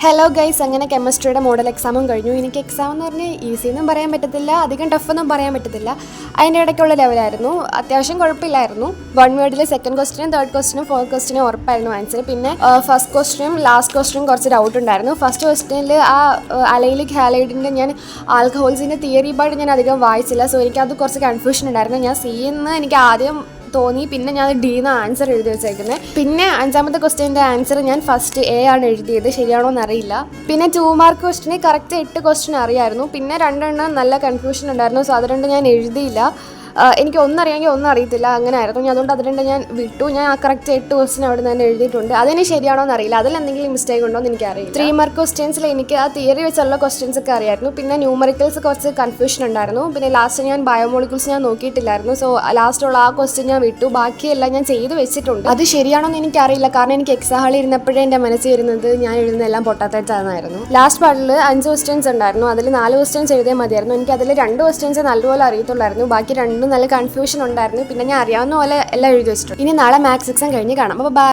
Hello guys, അങ്ങനെ കെമിസ്ട്രിയുടെ model എക്സാമും കഴിഞ്ഞു. എനിക്ക് എക്സാം എന്ന് പറഞ്ഞാൽ ഈസി എന്നും പറയാൻ പറ്റത്തില്ല, അധികം ടഫ് ഒന്നും പറയാൻ പറ്റത്തില്ല. അതിൻ്റെ ഇടയ്ക്കുള്ള ലെവലായിരുന്നു. അത്യാവശ്യം കുഴപ്പമില്ലായിരുന്നു. 1 വേർഡിൽ സെക്കൻഡ് ക്വസ്റ്റിനും തേർഡ് ക്വസ്റ്റിനും ഫോർത്ത് ക്വസ്റ്റിനും ഉറപ്പായിരുന്നു ആൻസർ. പിന്നെ ഫസ്റ്റ് ക്വസ്റ്റിനും ലാസ്റ്റ് ക്വസ്റ്റിനും കുറച്ച് ഡൗട്ട് ഉണ്ടായിരുന്നു. ഫസ്റ്റ് ക്വസ്റ്റിനിൽ ആ അലൈലിക് ഹാലൈഡിൻ്റെ ഞാൻ ആൽക്കഹോൾസിൻ്റെ തിയറി പാർട്ട് ഞാൻ അധികം വായിച്ചില്ല. സോ എനിക്കത് കുറച്ച് കൺഫ്യൂഷൻ ഉണ്ടായിരുന്നു. ഞാൻ സിന്ന് എനിക്ക് ആദ്യം തോന്നി, പിന്നെ ഞാൻ ഡിന്ന് ആൻസർ എഴുതി വെച്ചേക്കുന്നത്. പിന്നെ 5ാമത്തെ ക്വസ്റ്റ്യൻ്റെ ആൻസർ ഞാൻ ഫസ്റ്റ് എ ആണ് എഴുതിയത്, ശരിയാണോ എന്നറിയില്ല. പിന്നെ 2 മാർക്ക് ക്വസ്റ്റിന് കറക്റ്റ് 8 ക്വസ്റ്റ്യൻ അറിയായിരുന്നു. പിന്നെ 2 നല്ല കൺഫ്യൂഷൻ ഉണ്ടായിരുന്നു. സോ അത് 2 ഞാൻ എഴുതിയില്ല. എനിക്ക് ഒന്നറിയാമെങ്കിൽ ഒന്നും അറിയത്തില്ല, അങ്ങനെ ആയിരുന്നു. അതുകൊണ്ട് അത് 2 ഞാൻ വിട്ടു. ഞാൻ ആ കറക്റ്റ് 8 ക്വസ്റ്റ്യൻ അവിടെ നിന്ന് തന്നെ എഴുതിയിട്ടുണ്ട്. അതിന് ശരിയാണോ എന്നറിയില്ല, അതിൽ എന്തെങ്കിലും മിസ്റ്റേക്ക് ഉണ്ടോ എന്ന് എനിക്കറിയില്ല. 3 മാർക്ക് ക്വസ്റ്റ്യൻസിൽ എനിക്ക് ആ തിയറി വെച്ചുള്ള ക്വസ്റ്റ്യൻസ് ഒക്കെ അറിയായിരുന്നു. പിന്നെ ന്യൂമറിക്കൽസ് കുറച്ച് കൺഫ്യൂഷൻ ഉണ്ടായിരുന്നു. പിന്നെ ലാസ്റ്റ് ഞാൻ ബയോമോളിക്യൂൾസ് ഞാൻ നോക്കിയിട്ടില്ലായിരുന്നു. സോ ലാസ്റ്റുള്ള ആ ക്വസ്റ്റ്യൻ ഞാൻ വിട്ടു. ബാക്കിയെല്ലാം ഞാൻ ചെയ്ത് വെച്ചിട്ടുണ്ട്. അത് ശരിയാണോ എന്ന് എനിക്കറിയില്ല, കാരണം എനിക്ക് എക്സാം ഹാളിൽ ഇരുന്നപ്പോഴേ എൻ്റെ മനസ്സിൽ വരുന്നത് ഞാൻ എഴുതുന്നതെല്ലാം പൊട്ടാത്തായിരുന്നു. ലാസ്റ്റ് പാർട്ടിൽ 5 ക്വസ്റ്റ്യൻസ് ഉണ്ടായിരുന്നു. അതിൽ 4 ക്വസ്റ്റ്യൻസ് എഴുതിയാൽ മതിയായിരുന്നു. എനിക്ക് അതിൽ 2 ക്വസ്റ്റ്യൻസ് നല്ലപോലെ അറിയത്തുള്ളായിരുന്നു. ബാക്കി 2 നല്ല കൺഫ്യൂഷൻ ഉണ്ടായിരുന്നു. പിന്നെ ഞാൻ അറിയാവുന്ന പോലെ എല്ലാം എഴുതി വെച്ചിട്ടുണ്ട്. ഇനി നാളെ മാത്സ് എക്സാം കഴിഞ്ഞ് കാണാം. അപ്പോൾ ബൈ.